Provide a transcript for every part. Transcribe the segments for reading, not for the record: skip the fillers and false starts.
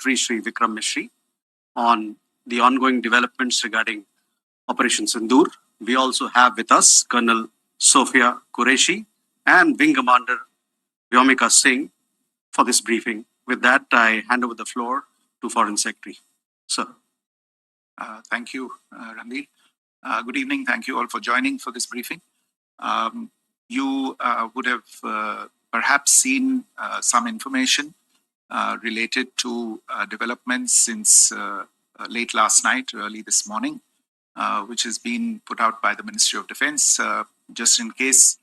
Secretary Shri Vikram Mishri on the ongoing developments regarding Operation Sindoor. We also have with us Colonel Sophia Qureshi and Wing Commander Vyomika Singh for this briefing. With that, I hand over the floor to Foreign Secretary. Sir. Thank you, Ranveer. Good evening. Thank you all for joining for this briefing. You would have perhaps seen some information related to developments since late last night, early this morning, which has been put out by the Ministry of Defense. Just in case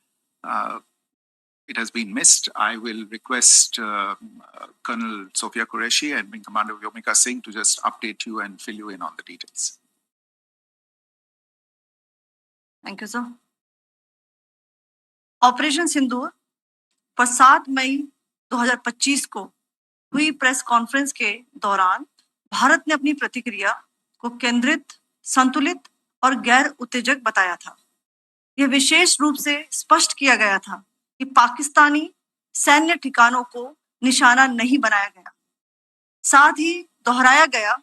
it has been missed, I will request Colonel Sophia Qureshi and Wing Commander Vyomika Singh to just update you and fill you in on the details. Thank you, sir. Operation Sindoor पर 7 मई 2025 को हुई press conference के दौरान भारत ने अपनी प्रतिक्रिया को केंद्रित, संतुलित और गैर उत्तेजक बताया था। यह विशेष रूप से स्पष्ट किया गया था कि पाकिस्तानी सैन्य ठिकानों को निशाना नहीं बनाया गया। साथ ही दोहराया गया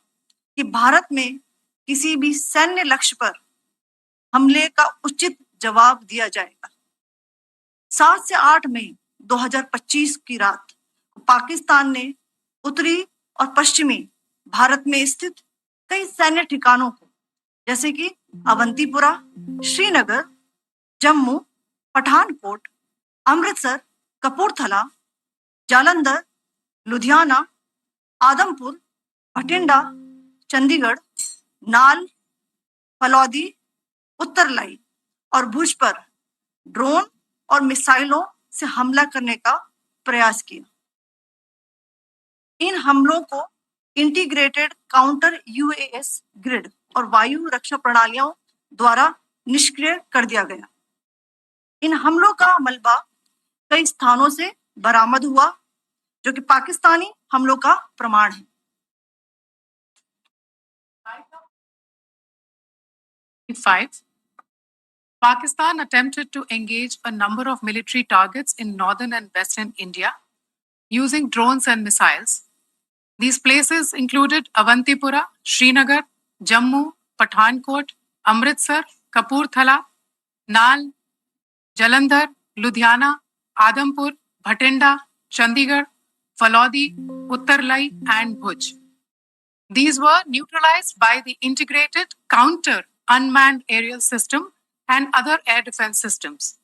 कि भारत में किसी भी सैन्य लक्ष्य पर हमले का उचित जवाब दिया जाएगा। 7 से 8 मई 2025 की रात पाकिस्तान ने उत्तरी और पश्चिमी भारत में स्थित कई सैन्य ठिकानों को जैसे कि अवंतीपुरा, श्रीनगर, जम्मू, पठानकोट, अमृतसर, कपूरथला, जालंधर, लुधियाना, आदमपुर, भटिंडा, चंडीगढ़, नाल, फलौदी, उत्तरलाई और भुज पर ड्रोन और मिसाइलों से हमला करने का प्रयास किया। इन हमलों को इंटीग्रेटेड काउंटर यूएस ग्रिड और वायु रक्षा प्रणालियों द्वारा निष्क्रिय कर दिया गया। इन हमलों का मलबा कई स्थानों से बरामद हुआ, जो कि पाकिस्तानी हमलों का प्रमाण है। Pakistan attempted to engage a number of military targets in northern and western India using drones and missiles. These places included Avantipura, Srinagar, Jammu, Pathankot, Amritsar, Kapurthala, Nal, Jalandhar, Ludhiana, Adampur, Bhatinda, Chandigarh, Falodi, Uttarlai, and Bhuj. These were neutralized by the integrated counter unmanned aerial system and other air defense systems.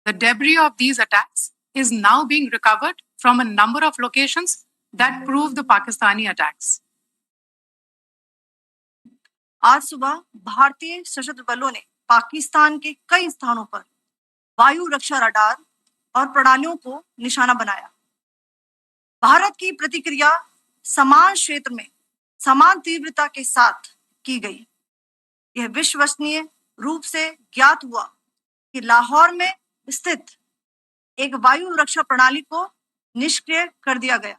The debris of these attacks is now being recovered from a number of locations that prove the Pakistani attacks. आज सुबह भारतीय सशस्त्र बलों ने पाकिस्तान के कई स्थानों पर वायु रक्षा रडार और प्रणालियों को निशाना बनाया। भारत की प्रतिक्रिया समान क्षेत्र में समान तीव्रता के साथ की गई। यह विश्वसनीय रूप से ज्ञात हुआ कि लाहौर में स्थित एक वायु रक्षा प्रणाली को निष्क्रिय कर दिया गया।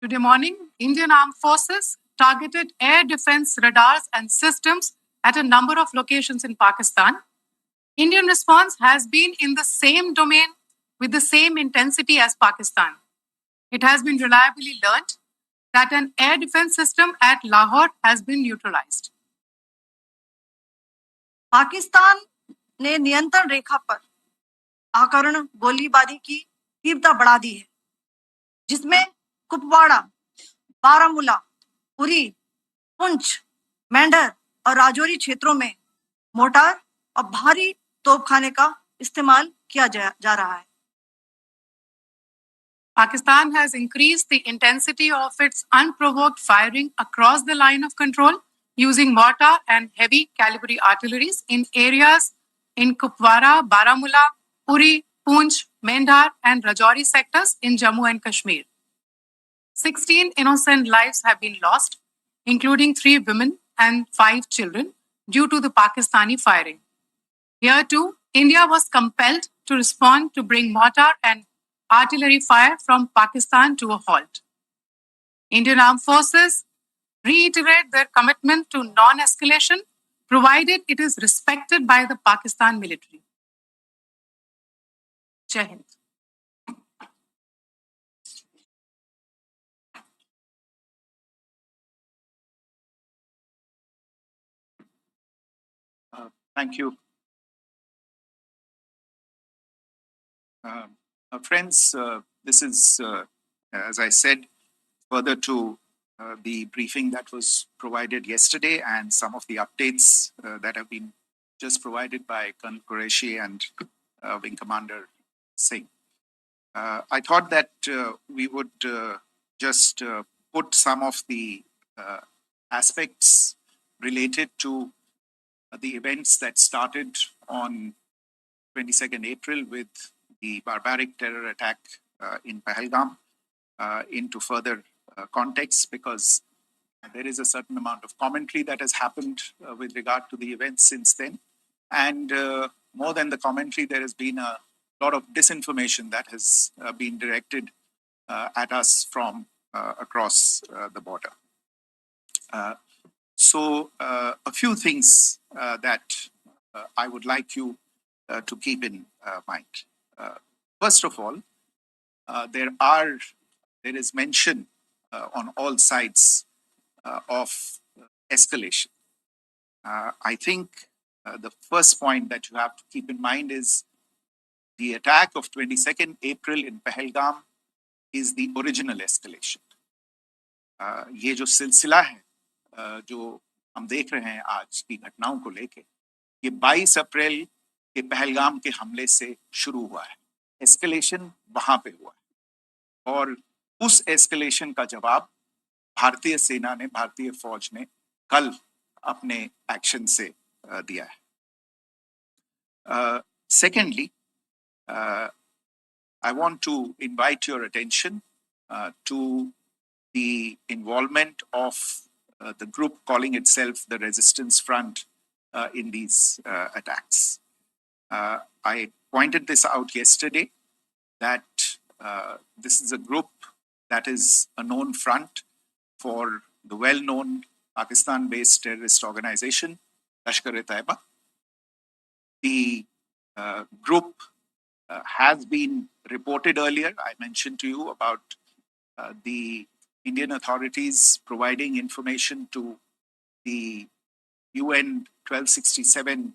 Today morning, Indian Armed Forces targeted air defense radars and systems at a number of locations in Pakistan. Indian response has been in the same domain with the same intensity as Pakistan. It has been reliably learnt that an air defense system at Lahore has been neutralized. Pakistan ने नियंत्रण रेखा पर आकरण गोलीबारी की तीव्रता बढ़ा दी है, जिसमें कुपवाड़ा, बारामूला, उरी, पुंछ, मेंढर और राजौरी क्षेत्रों में मोर्टार और भारी तोपखाने का इस्तेमाल किया जा रहा है। Pakistan has increased the intensity of its unprovoked firing across the line of control using mortar and heavy calibre artilleries in areas in Kupwara, Baramulla, Uri, Poonch, Mendhar and Rajouri sectors in Jammu and Kashmir. 16 innocent lives have been lost, including 3 women and 5 children, due to the Pakistani firing. Here too, India was compelled to respond to bring mortar and artillery fire from Pakistan to a halt. Indian Armed Forces reiterate their commitment to non-escalation, provided it is respected by the Pakistan military. Jai Hind. Thank you. Friends, this is, as I said, further to the briefing that was provided yesterday and some of the updates that have been just provided by Colonel Qureshi and Wing Commander Singh. I thought that we would just put some of the aspects related to the events that started on 22nd April with the barbaric terror attack in Paheldam into further context, because there is a certain amount of commentary that has happened with regard to the events since then. And more than the commentary, there has been a lot of disinformation that has been directed at us from across the border. So a few things that I would like you to keep in mind. First of all, there is mention on all sides of escalation. I think the first point that you have to keep in mind is the attack of 22nd April in Paheldam is the original escalation. ये जो सिलसिला है जो हम देख रहे हैं आज की घटनाओं को लेके, ये 22 अप्रैल के पहलगाम के हमले से शुरू हुआ है. एस्केलेशन वहां पे हुआ है और उस एस्केलेशन का जवाब भारतीय सेना ने, भारतीय फौज ने कल अपने एक्शन से दिया है. Secondly, I want to invite your attention to the involvement of the group calling itself the Resistance Front in these attacks. I pointed this out yesterday that this is a group that is a known front for the well-known Pakistan-based terrorist organization, Lashkar-e-Taiba. The group has been reported earlier. I mentioned to you about the Indian authorities providing information to the UN 1267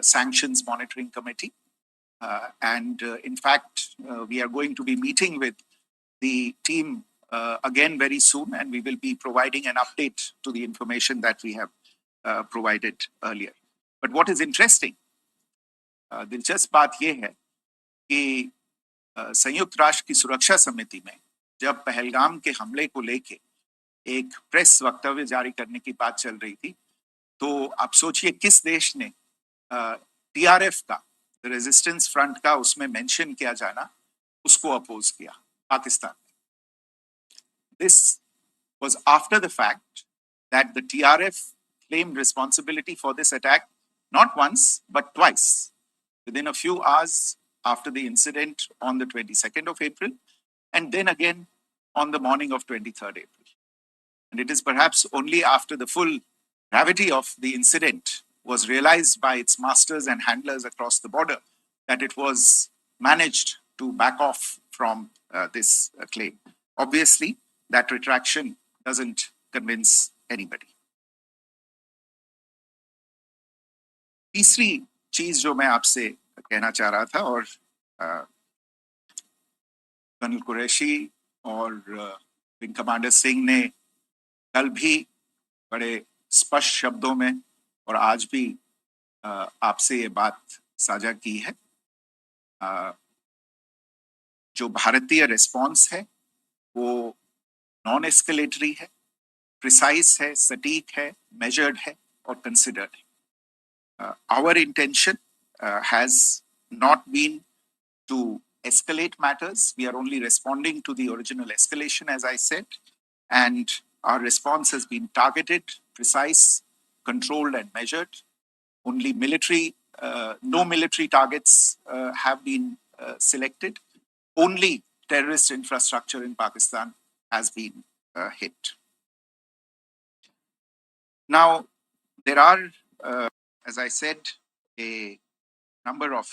Sanctions Monitoring Committee. And in fact, we are going to be meeting with the team again very soon, and we will be providing an update to the information that we have provided earlier. But what is interesting, दिलचस्प बात यह है कि संयुक्त राष्ट्र की सुरक्षा समिति में जब पहलगाम के हमले को लेके एक प्रेस वक्तव्य जारी करने की बात चल रही थी, तो आप सोचिए किस देश ने टीआरएफ का, रेजिस्टेंस फ्रंट का उसमें मेंशन किया जाना, उसको अपोज किया, Pakistan. This was after the fact that the TRF claimed responsibility for this attack not once but twice, within a few hours after the incident on the 22nd of April, and then again on the morning of 23rd April. And it is perhaps only after the full gravity of the incident was realized by its masters and handlers across the border that it was managed to back off from this claim. Obviously, that retraction doesn't convince anybody. तीसरी चीज जो मैं आपसे कहना चाह रहा था, और कर्नल कुरैशी और विंग कमांडर सिंह ने कल भी बड़े स्पष्ट शब्दों में और आज भी आपसे ये बात साझा की है. जो भारतीय रिस्पॉन्स है वो नॉन एस्केलेटरी है, प्रिसाइज है, सटीक है, मेजर्ड है और कंसिडर्ड है. Our intention has not been to escalate matters. We are only responding to the original escalation, as I said, and our response has been targeted, precise, controlled and measured. Only no military targets have been selected. Only terrorist infrastructure in Pakistan has been hit. Now, there are, as I said, a number of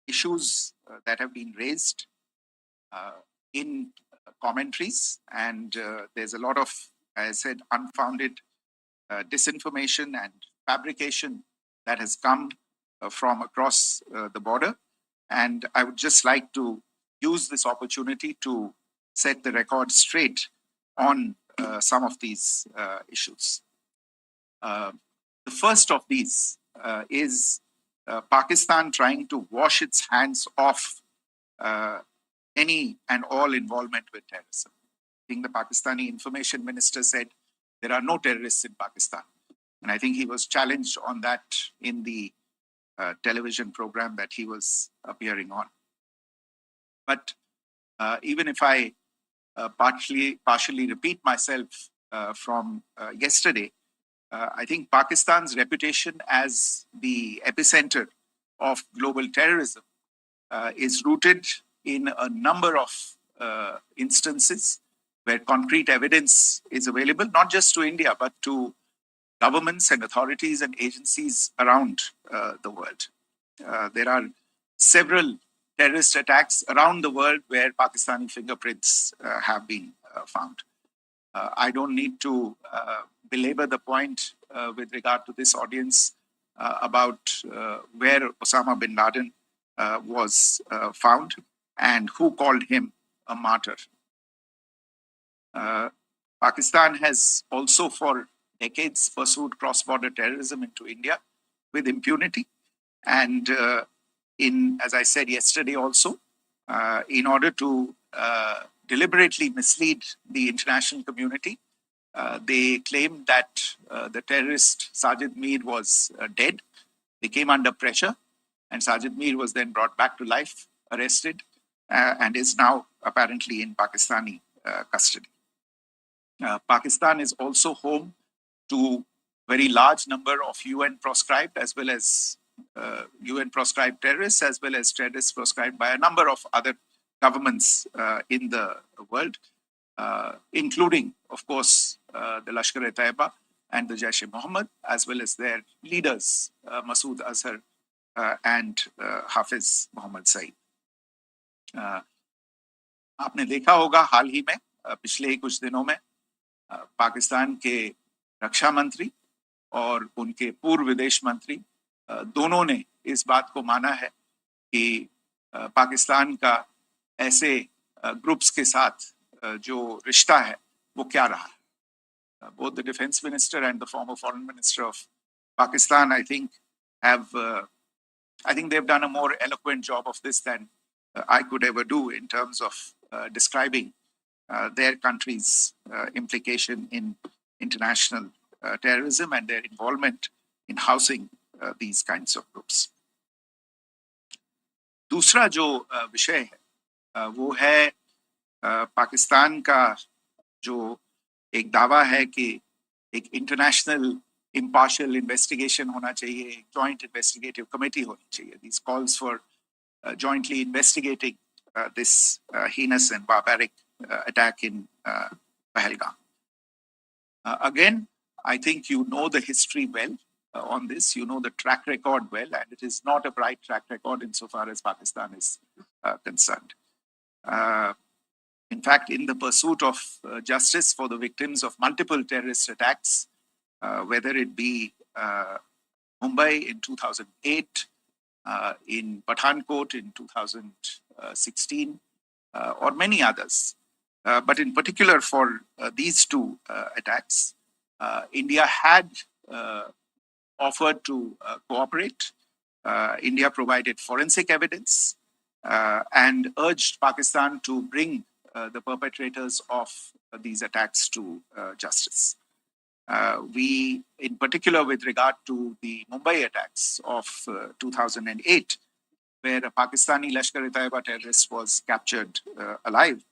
issues that have been raised in commentaries, and there's a lot of, as I said, unfounded disinformation and fabrication that has come from across the border. And I would just like to use this opportunity to set the record straight on some of these issues. The first of these is Pakistan trying to wash its hands off any and all involvement with terrorism. I think the Pakistani information minister said there are no terrorists in Pakistan. And I think he was challenged on that in the television program that he was appearing on. But even if I partially repeat myself from yesterday, I think Pakistan's reputation as the epicenter of global terrorism is rooted in a number of instances where concrete evidence is available, not just to India, but to governments and authorities and agencies around the world. There are several terrorist attacks around the world where Pakistani fingerprints have been found. I don't need to belabor the point with regard to this audience about where Osama bin Laden was found and who called him a martyr. Pakistan has also for decades pursued cross-border terrorism into India with impunity. And as I said yesterday also, in order to deliberately mislead the international community, they claimed that the terrorist Sajid Mir was dead. They came under pressure, and Sajid Mir was then brought back to life, arrested, and is now apparently in Pakistani custody. Pakistan is also home to very large number of UN proscribed as well as UN proscribed terrorists, as well as terrorists proscribed by a number of other governments in the world, including, of course, the Lashkar-e-Taiba and the Jaish-e-Mohammed, as well as their leaders, Masood Azhar and Hafiz Mohammed Saeed. आपने देखा होगा हाल ही में पिछले कुछ दिनों में पाकिस्तान के रक्षा मंत्री और उनके पूर्व विदेश मंत्री दोनों ने इस बात को माना है कि पाकिस्तान का ऐसे ग्रुप्स के साथ जो रिश्ता है वो क्या रहा है. Both the defense minister and the former foreign minister of Pakistan, I think they've done a more eloquent job of this than I could ever do in terms of describing their country's implication in international terrorism and their involvement in housing these kinds of groups. दूसरा जो विषय है वो है पाकिस्तान का जो एक दावा है कि एक इंटरनेशनल impartial investigation होना चाहिए, joint investigative committee होनी चाहिए. These calls for jointly investigating this heinous and barbaric attack in Paheldam. Again, I think you know the history well on this. You know the track record well, and it is not a bright track record insofar as Pakistan is concerned. In fact, in the pursuit of justice for the victims of multiple terrorist attacks, whether it be Mumbai in 2008, in Pathankot in 2016, or many others, but in particular for these two attacks, India had offered to cooperate. India provided forensic evidence and urged Pakistan to bring the perpetrators of these attacks to justice. We, in particular with regard to the Mumbai attacks of 2008, where a Pakistani Lashkar-e-Taiba terrorist was captured alive,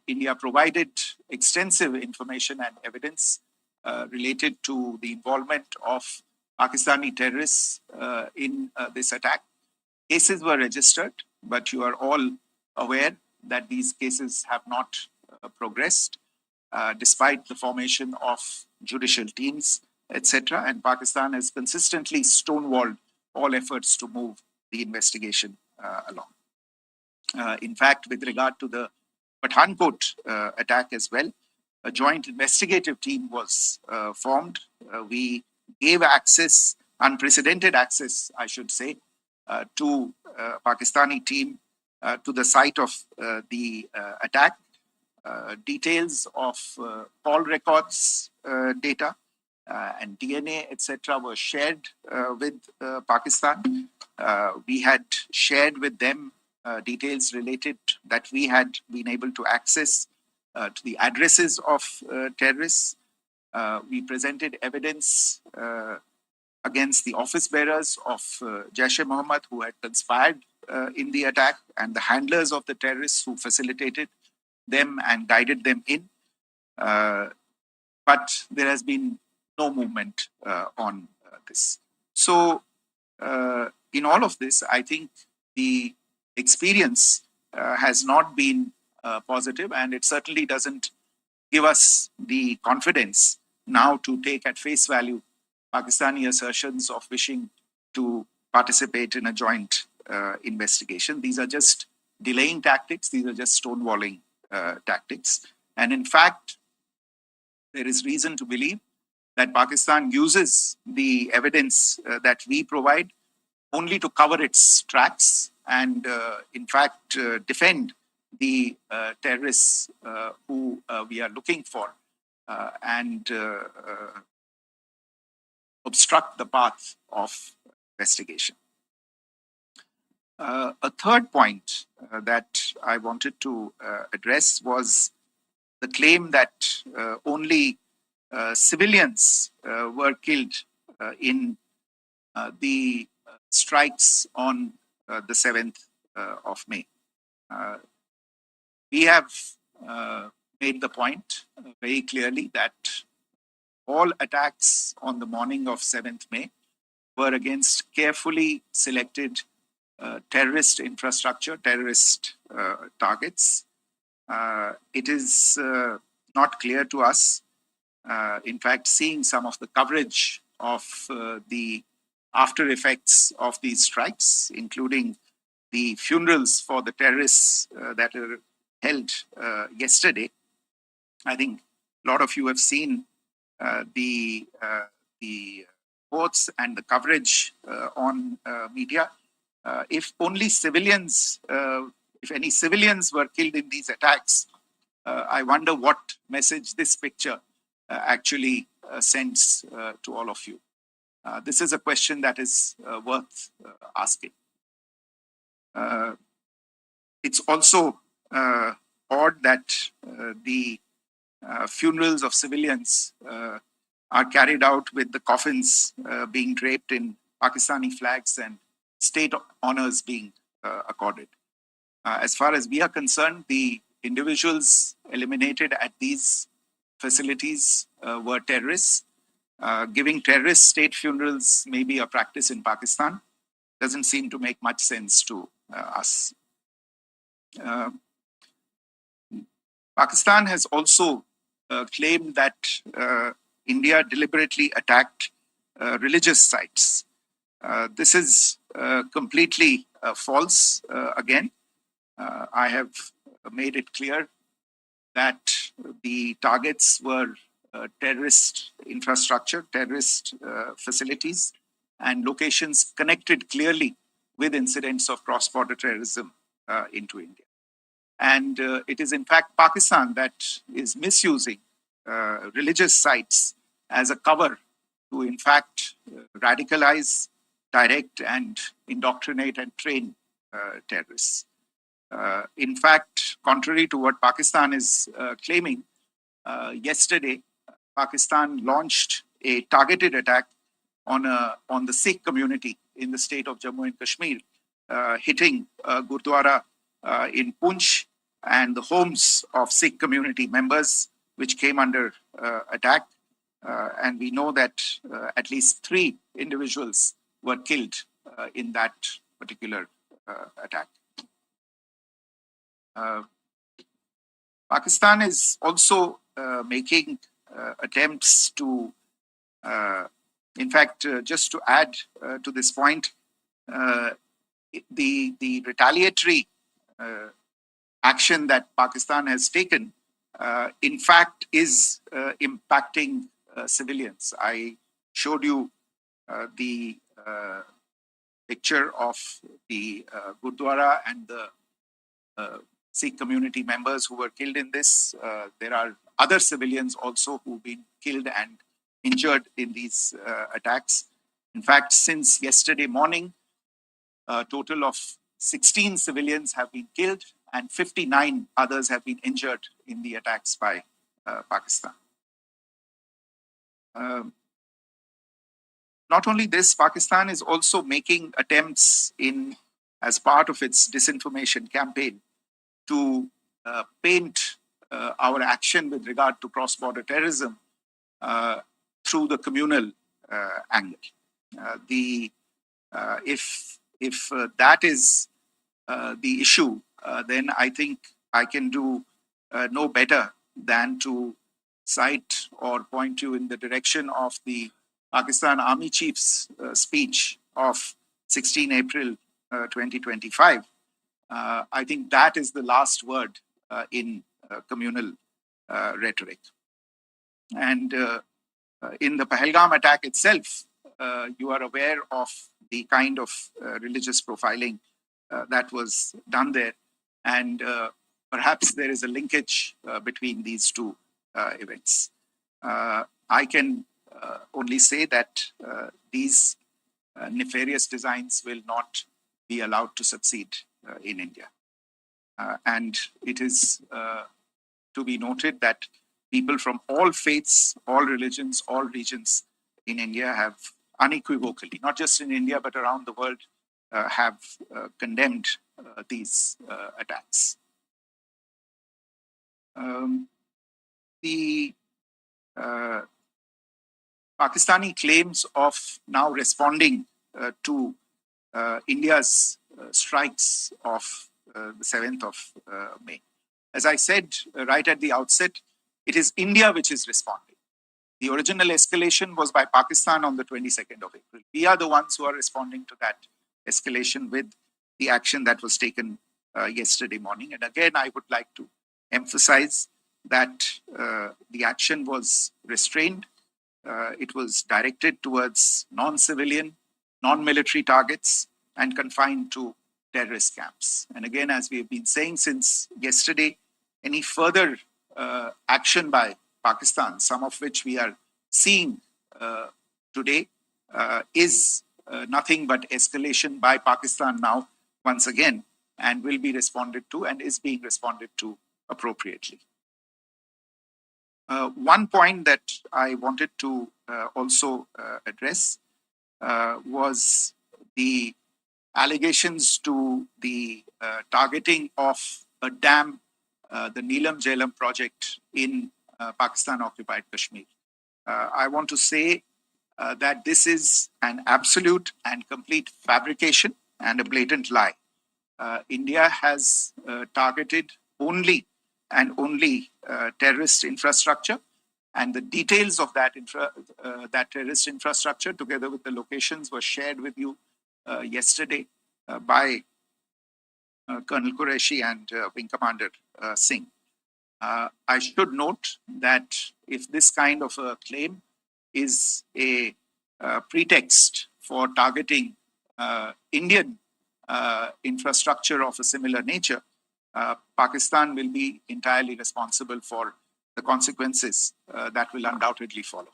India provided extensive information and evidence related to the involvement of Pakistani terrorists in this attack. Cases were registered, but you are all aware that these cases have not progressed, despite the formation of judicial teams, etc. And Pakistan has consistently stonewalled all efforts to move the investigation along. In fact, with regard to the Pathankot attack as well, a joint investigative team was formed. We gave access, unprecedented access, I should say, to Pakistani team to the site of the attack. Details of call records data and DNA, etc., were shared with Pakistan. We had shared with them details related that we had been able to access to the addresses of terrorists. We presented evidence against the office bearers of Jaish-e-Mohammed who had conspired in the attack and the handlers of the terrorists who facilitated them and guided them in. But there has been no movement on this. So in all of this, I think the experience has not been positive, and it certainly doesn't give us the confidence now to take at face value Pakistani assertions of wishing to participate in a joint investigation. These are just delaying tactics. These are just stonewalling tactics. And in fact, there is reason to believe that Pakistan uses the evidence that we provide only to cover its tracks and, in fact, defend the terrorists who we are looking for and obstruct the path of investigation. A third point that I wanted to address was the claim that only civilians were killed in the strikes on the 7th of May. We have made the point very clearly that all attacks on the morning of 7th May were against carefully selected terrorist infrastructure, terrorist targets. It is not clear to us, in fact, seeing some of the coverage of the after effects of these strikes, including the funerals for the terrorists that were held yesterday. I think a lot of you have seen the reports and the coverage on media. If only civilians, if any civilians were killed in these attacks, I wonder what message this picture actually sends to all of you. This is a question that is worth asking. It's also odd that the funerals of civilians are carried out with the coffins being draped in Pakistani flags and state honors being accorded. As far as we are concerned, the individuals eliminated at these facilities were terrorists. Giving terrorist state funerals may be a practice in Pakistan. Doesn't seem to make much sense to us. Pakistan has also claimed that India deliberately attacked religious sites. This is completely false again. I have made it clear that the targets were terrorist infrastructure, terrorist facilities, and locations connected clearly with incidents of cross-border terrorism into India. And it is in fact Pakistan that is misusing religious sites as a cover to in fact radicalize, direct and indoctrinate and train terrorists. In fact, contrary to what Pakistan is claiming, yesterday Pakistan launched a targeted attack on the Sikh community in the state of Jammu and Kashmir, hitting Gurdwara in Poonch and the homes of Sikh community members, which came under attack. And we know that at least 3 individuals were killed in that particular attack. Pakistan is also making attempts to, in fact, just to add to this point, the retaliatory action that Pakistan has taken, in fact, is impacting civilians. I showed you the picture of the Gurdwara and the Sikh community members who were killed in this. There are other civilians also who've been killed and injured in these attacks. In fact, since yesterday morning, a total of 16 civilians have been killed and 59 others have been injured in the attacks by Pakistan. Not only this, Pakistan is also making attempts as part of its disinformation campaign to paint our action with regard to cross-border terrorism through the communal angle. If that is the issue, then I think I can do no better than to cite or point you in the direction of the Pakistan Army Chief's speech of 16 April 2025. I think that is the last word in communal rhetoric. And in the Paheldam attack itself, you are aware of the kind of religious profiling that was done there. And perhaps there is a linkage between these two events. I can only say that these nefarious designs will not be allowed to succeed in India. And it is to be noted that people from all faiths, all religions, all regions in India have unequivocally, not just in India, but around the world, have condemned these attacks. The Pakistani claims of now responding to India's strikes of the 7th of May. As I said right at the outset, it is India which is responding. The original escalation was by Pakistan on the 22nd of April. We are the ones who are responding to that escalation with the action that was taken yesterday morning. And again, I would like to emphasize that the action was restrained. It was directed towards non-civilian, non-military targets and confined to terrorist camps. And again, as we have been saying since yesterday, any further action by Pakistan, some of which we are seeing today, is nothing but escalation by Pakistan now, once again, and will be responded to and is being responded to appropriately. One point that I wanted to also address was the allegations to the targeting of a dam, the Neelam Jhelum project in Pakistan-occupied Kashmir. I want to say that this is an absolute and complete fabrication and a blatant lie. India has targeted only and only terrorist infrastructure, and the details of that terrorist infrastructure, together with the locations, were shared with you yesterday by Colonel Qureshi and Wing Commander Singh. I should note that if this kind of a claim is a pretext for targeting Indian infrastructure of a similar nature, Pakistan will be entirely responsible for the consequences that will undoubtedly follow.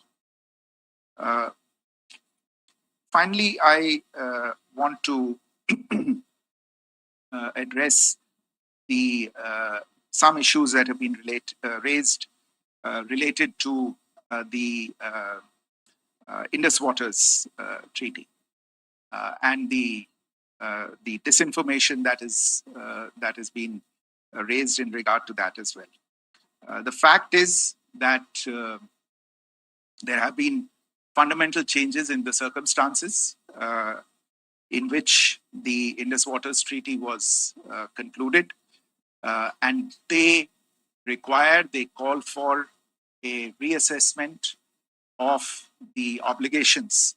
Finally, I want to address some issues that have been raised related to the Indus Waters Treaty and the disinformation that has been raised in regard to that as well. The fact is that there have been fundamental changes in the circumstances in which the Indus Waters Treaty was concluded, and they call for a reassessment of the obligations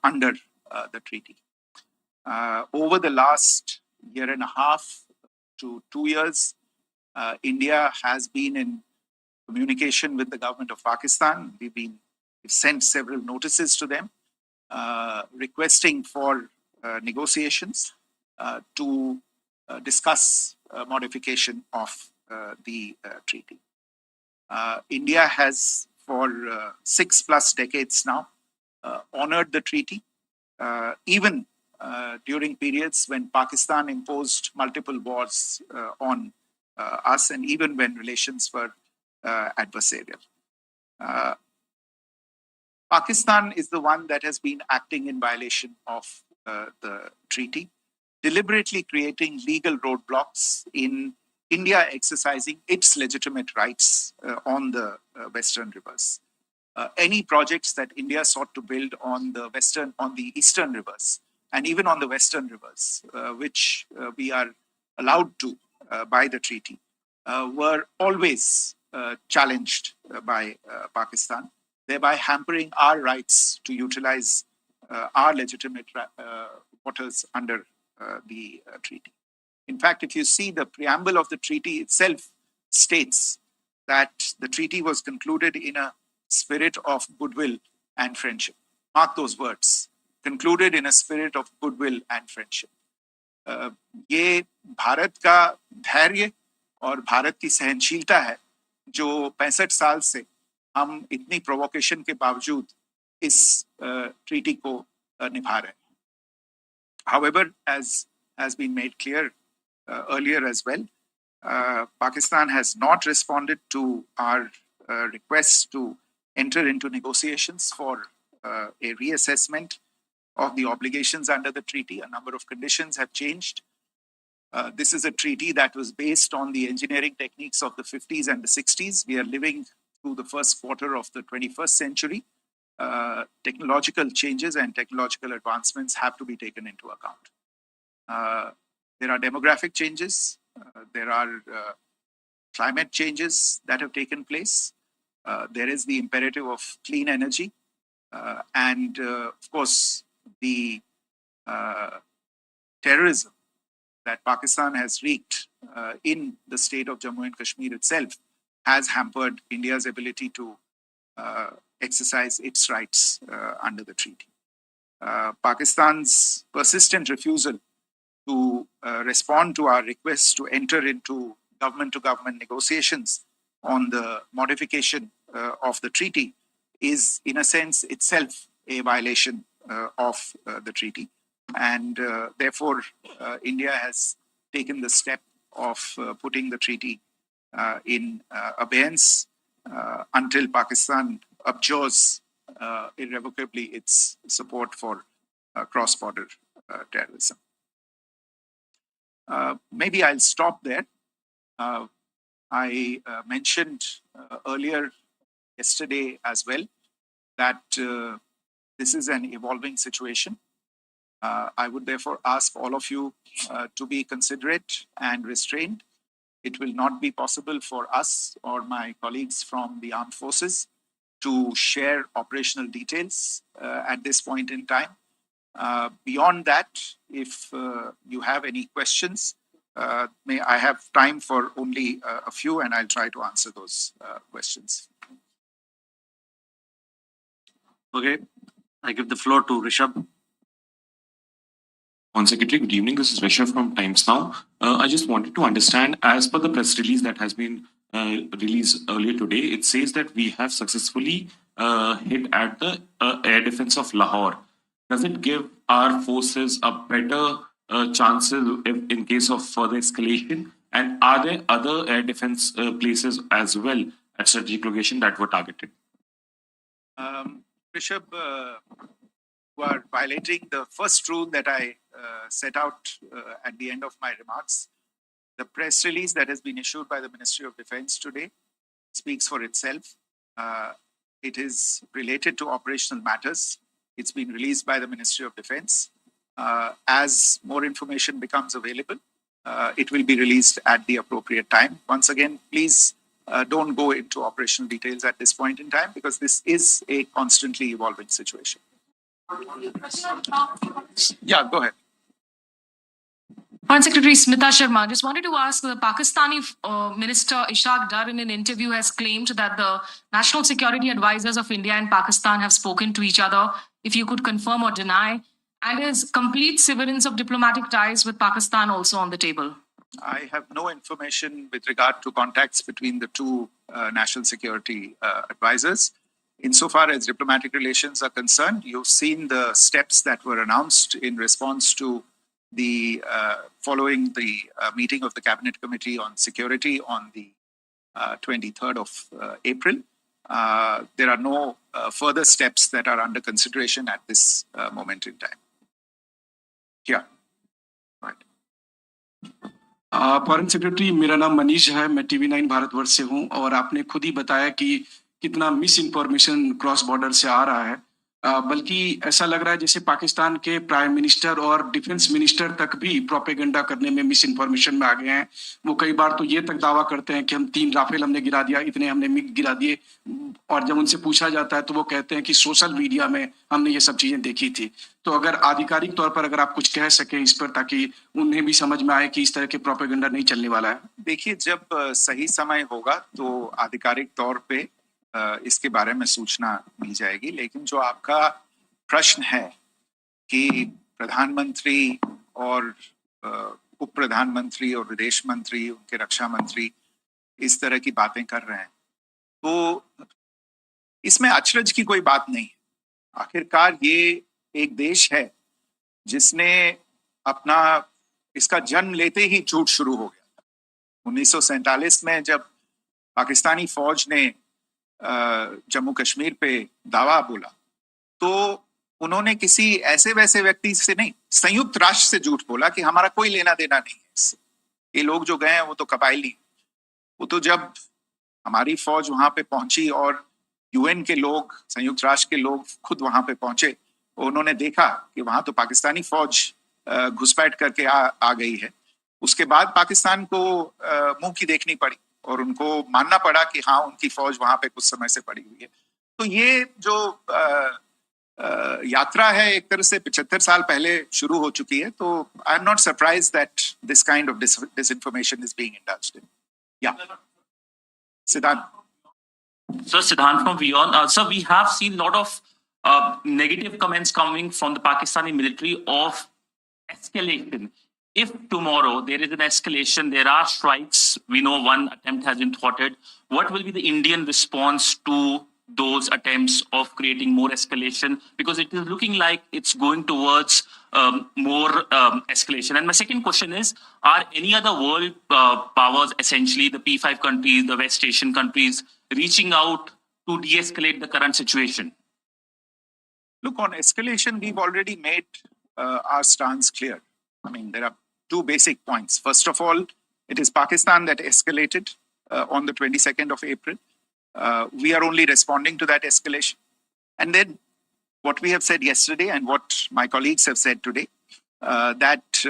under the treaty. Over the last year and a half to 2 years, India has been in communication with the government of Pakistan. We've sent several notices to them. requesting for negotiations to discuss modification of the treaty. India has, for 6+ decades now, honored the treaty, even during periods when Pakistan imposed multiple wars on us, and even when relations were adversarial. Pakistan is the one that has been acting in violation of the treaty, deliberately creating legal roadblocks in India exercising its legitimate rights on the Western rivers. Any projects that India sought to build on the Eastern rivers, and even on the Western rivers, which we are allowed to by the treaty, were always challenged by Pakistan, thereby hampering our rights to utilize our legitimate waters under the treaty. In fact, if you see, the preamble of the treaty itself states that the treaty was concluded in a spirit of goodwill and friendship. Mark those words, concluded in a spirit of goodwill and friendship. ये भारत का धैर्य और भारत की सहनशीलता है, जो 65 साल से हम इतनी प्रोवोकेशन के बावजूद इस ट्रीटी को निभा रहे हैं. However, as has been made clear earlier as well, Pakistan has not responded to our requests to enter into negotiations for a reassessment of the obligations under the treaty. A number of conditions have changed. This is a treaty that was based on the engineering techniques of the 50s and the 60s. We are living through the first quarter of the 21st century. Technological changes and technological advancements have to be taken into account. There are demographic changes. There are climate changes that have taken place. There is the imperative of clean energy. And of course, the terrorism that Pakistan has wreaked in the state of Jammu and Kashmir itself has hampered India's ability to exercise its rights under the treaty. Pakistan's persistent refusal to respond to our requests to enter into government-to-government negotiations on the modification of the treaty is, in a sense, itself a violation of the treaty. And therefore, India has taken the step of putting the treaty in abeyance until Pakistan abjures irrevocably its support for cross-border terrorism. Maybe I'll stop there. I mentioned earlier yesterday as well that this is an evolving situation. I would therefore ask all of you to be considerate and restrained. It will not be possible for us or my colleagues from the armed forces to share operational details at this point in time. Beyond that, if you have any questions, may I have time for only a few, and I'll try to answer those questions. Okay, I give the floor to Rishabh. Secretary, good evening. This is Rishabh from Times Now. I just wanted to understand, as per the press release that has been released earlier today, it says that we have successfully hit at the air defense of Lahore. Does it give our forces a better chances in case of further escalation? And are there other air defense places as well at strategic location that were targeted? Rishabh, you are violating the first rule that I set out at the end of my remarks. The press release that has been issued by the Ministry of Defense today speaks for itself. It is related to operational matters. It's been released by the Ministry of Defense. As more information becomes available, it will be released at the appropriate time. Once again, please don't go into operational details at this point in time, because this is a constantly evolving situation. Yeah, go ahead. Foreign Secretary Smita Sharma, just wanted to ask, the Pakistani Minister Ishaq Dar in an interview has claimed that the national security advisors of India and Pakistan have spoken to each other. If you could confirm or deny, and is complete severance of diplomatic ties with Pakistan also on the table? I have no information with regard to contacts between the two national security advisors. Insofar as diplomatic relations are concerned, you've seen the steps that were announced in response to the following the meeting of the Cabinet Committee on Security on the 23rd of April. There are no further steps that are under consideration at this moment in time. Yeah. Right. Foreign secretary, मेरा नाम मनीष है, मैं TV9 Bharatvarsh से हूं और आपने खुद ही बताया कि कितना मिस इन्फॉर्मेशन क्रॉस बॉर्डर से आ रहा है, बल्कि ऐसा लग रहा है जैसे पाकिस्तान के प्राइम मिनिस्टर और डिफेंस मिनिस्टर तक भी प्रोपेगेंडा करने में मिस इन्फॉर्मेशन में आ गए हैं। वो कई बार तो ये तक दावा करते हैं कि हम 3 राफेल हमने गिरा दिया, इतने हमने मिग गिरा दिए, और जब उनसे पूछा जाता है तो वो कहते हैं कि सोशल मीडिया में हमने ये सब चीजें देखी थी। तो अगर आधिकारिक तौर पर अगर आप कुछ कह सकें इस पर, ताकि उन्हें भी समझ में आए कि इस तरह के प्रोपेगेंडा नहीं चलने वाला है। देखिए, जब सही समय होगा तो आधिकारिक तौर पे इसके बारे में सूचना मिल जाएगी, लेकिन जो आपका प्रश्न है कि प्रधानमंत्री और उप प्रधानमंत्री और विदेश मंत्री, उनके रक्षा मंत्री इस तरह की बातें कर रहे हैं, तो इसमें अचरज की कोई बात नहीं है। आखिरकार ये एक देश है जिसने अपना इसका जन्म लेते ही झूठ शुरू हो गया था। 1947 में जब पाकिस्तानी फौज ने जम्मू कश्मीर पे दावा बोला, तो उन्होंने किसी ऐसे वैसे व्यक्ति से नहीं, संयुक्त राष्ट्र से झूठ बोला कि हमारा कोई लेना देना नहीं है इससे, ये लोग जो गए हैं वो तो कबायली। वो तो जब हमारी फौज वहां पे पहुंची और UN के लोग, संयुक्त राष्ट्र के लोग खुद वहां पे पहुंचे, उन्होंने देखा कि वहां तो पाकिस्तानी फौज घुसपैठ करके आ गई है। उसके बाद पाकिस्तान को मुंह की देखनी पड़ी और उनको मानना पड़ा कि हाँ, उनकी फौज वहां पे कुछ समय से पड़ी हुई है। तो ये जो यात्रा है एक तरह से 75 साल पहले शुरू हो चुकी है। तो I am not surprised that this kind of disinformation is being indulged in. Yeah. Siddhant. So Siddhant from Vion. So we have seen a lot of negative comments coming from the Pakistani military of escalation. If tomorrow there is an escalation, there are strikes, we know one attempt has been thwarted, what will be the Indian response to those attempts of creating more escalation? Because it is looking like it's going towards more escalation. And my second question is, are any other world powers, essentially the P5 countries, the West Asian countries, reaching out to de-escalate the current situation? Look, on escalation, we've already made our stance clear. I mean, there are 2 basic points. First of all, it is Pakistan that escalated on the 22nd of April. We are only responding to that escalation. And then what we have said yesterday and what my colleagues have said today, that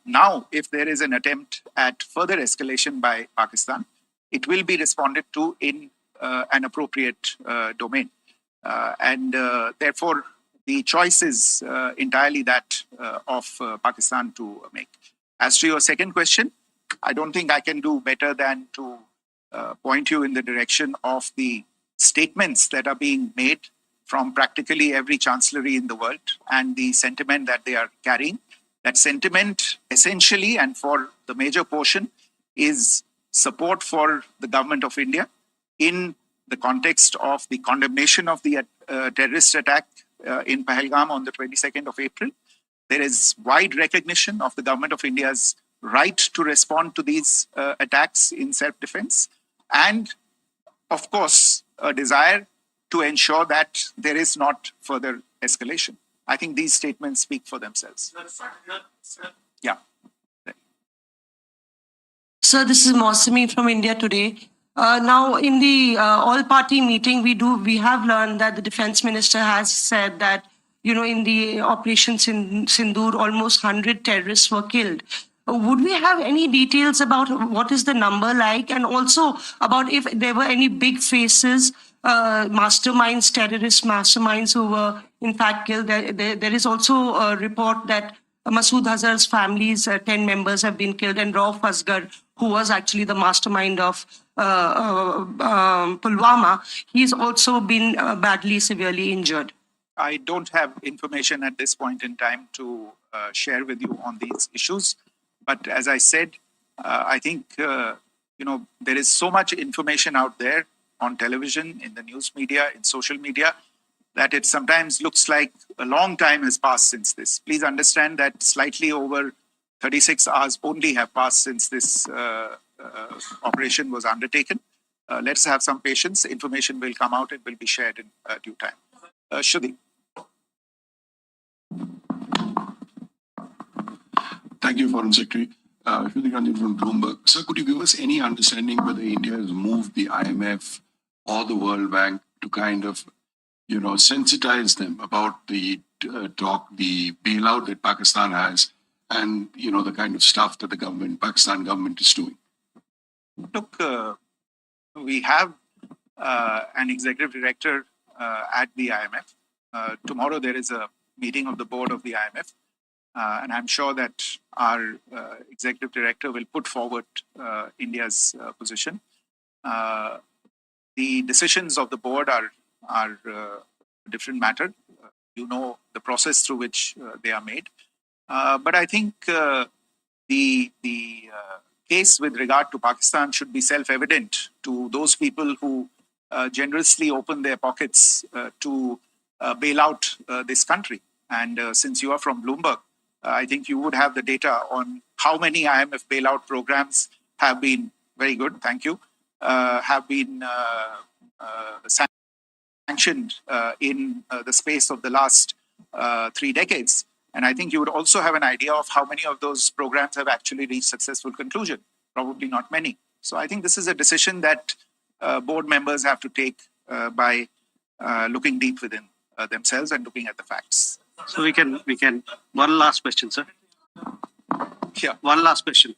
now if there is an attempt at further escalation by Pakistan, it will be responded to in an appropriate domain. And therefore, the choice is entirely that of Pakistan to make. As to your second question, I don't think I can do better than to point you in the direction of the statements that are being made from practically every chancellery in the world and the sentiment that they are carrying. That sentiment essentially and for the major portion is support for the government of India in the context of the condemnation of the terrorist attack in Paheldam on the 22nd of April. There is wide recognition of the government of India's right to respond to these attacks in self-defense, and of course a desire to ensure that there is not further escalation. I think these statements speak for themselves. Yeah. Sir, this is Mausami from India Today. Now, in the all-party meeting, we have learned that the defense minister has said that, you know, in the operations in Sindoor, almost 100 terrorists were killed. Would we have any details about what is the number like, and also about if there were any big faces, terrorist masterminds who were in fact killed? There is also a report that Masood Azhar's family's 10 members have been killed, and Rauf Asghar, who was actually the mastermind of Pulwama, he's also been badly, severely injured. I don't have information at this point in time to share with you on these issues. But as I said, I think, there is so much information out there on television, in the news media, in social media, that it sometimes looks like a long time has passed since this. Please understand that slightly over 36 hours only have passed since this operation was undertaken. Let's have some patience. Information will come out. It will be shared in due time. Shruti. Thank you, Foreign Secretary. Shruti Gandhi from Bloomberg. Sir, could you give us any understanding whether India has moved the IMF or the World Bank to kind of, sensitize them about the the bailout that Pakistan has and, the kind of stuff that the Pakistan government is doing? Look, we have an executive director at the IMF. Tomorrow there is a meeting of the board of the IMF. And I'm sure that our executive director will put forward India's position. The decisions of the board are a different matter. The process through which they are made. But I think the case with regard to Pakistan should be self-evident to those people who generously open their pockets to bail out this country. And since you are from Bloomberg, I think you would have the data on how many IMF bailout programs have been, very good, thank you, have been sanctioned in the space of the last 3 decades. And I think you would also have an idea of how many of those programs have actually reached successful conclusion. Probably not many. So I think this is a decision that board members have to take by looking deep within themselves and looking at the facts. So we can, one last question, sir. Yeah. One last question.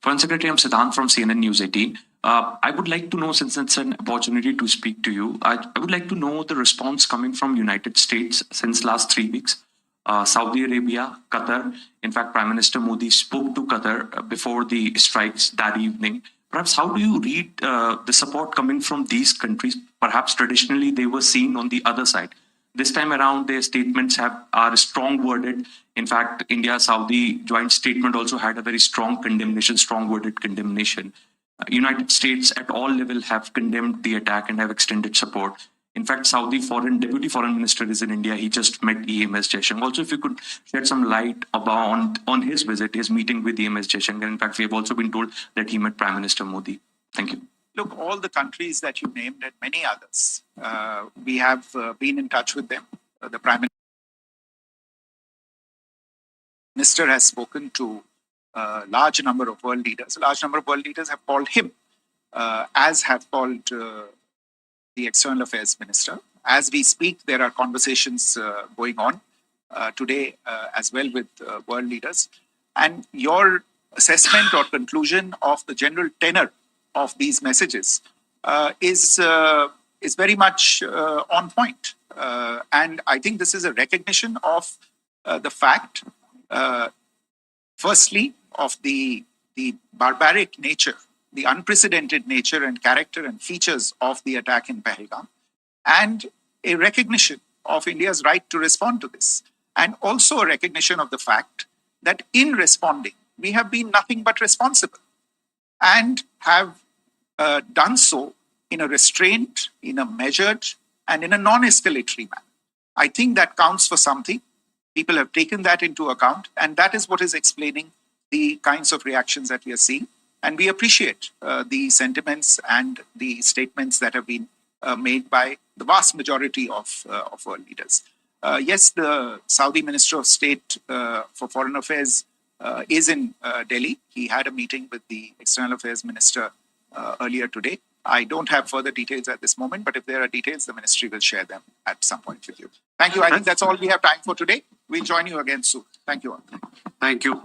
Foreign Secretary, I'm Siddhant from CNN News 18. I would like to know, since it's an opportunity to speak to you, I would like to know the response coming from United States since last 3 weeks. Saudi Arabia, Qatar. In fact, Prime Minister Modi spoke to Qatar before the strikes that evening. Perhaps how do you read the support coming from these countries? Perhaps traditionally they were seen on the other side. This time around, their statements are strong worded. In fact, India-Saudi joint statement also had a very strong condemnation, strong worded condemnation. United States at all levels have condemned the attack and have extended support. In fact, Saudi Deputy Foreign Minister is in India. He just met EMS Jaishankar. Also, if you could shed some light on his visit, his meeting with EMS Jaishankar. In fact, we have also been told that he met Prime Minister Modi. Thank you. Look, all the countries that you named and many others, we have been in touch with them. The Prime Minister has spoken to a large number of world leaders. A large number of world leaders have called him, as have called the External Affairs Minister. As we speak, there are conversations going on today as well with world leaders. And your assessment or conclusion of the general tenor of these messages is very much on point. And I think this is a recognition of the fact, firstly, of the barbaric nature, the unprecedented nature and character and features of the attack in Paheldam, and a recognition of India's right to respond to this, and also a recognition of the fact that in responding, we have been nothing but responsible and have done so in a restrained, in a measured, and in a non-escalatory manner. I think that counts for something. People have taken that into account, and that is what is explaining the kinds of reactions that we are seeing. And we appreciate the sentiments and the statements that have been made by the vast majority of world leaders. Yes, the Saudi Minister of State for Foreign Affairs is in Delhi. He had a meeting with the External Affairs Minister earlier today. I don't have further details at this moment, but if there are details, the ministry will share them at some point with you. Thank you. I think that's all we have time for today. We'll join you again soon. Thank you all. Thank you.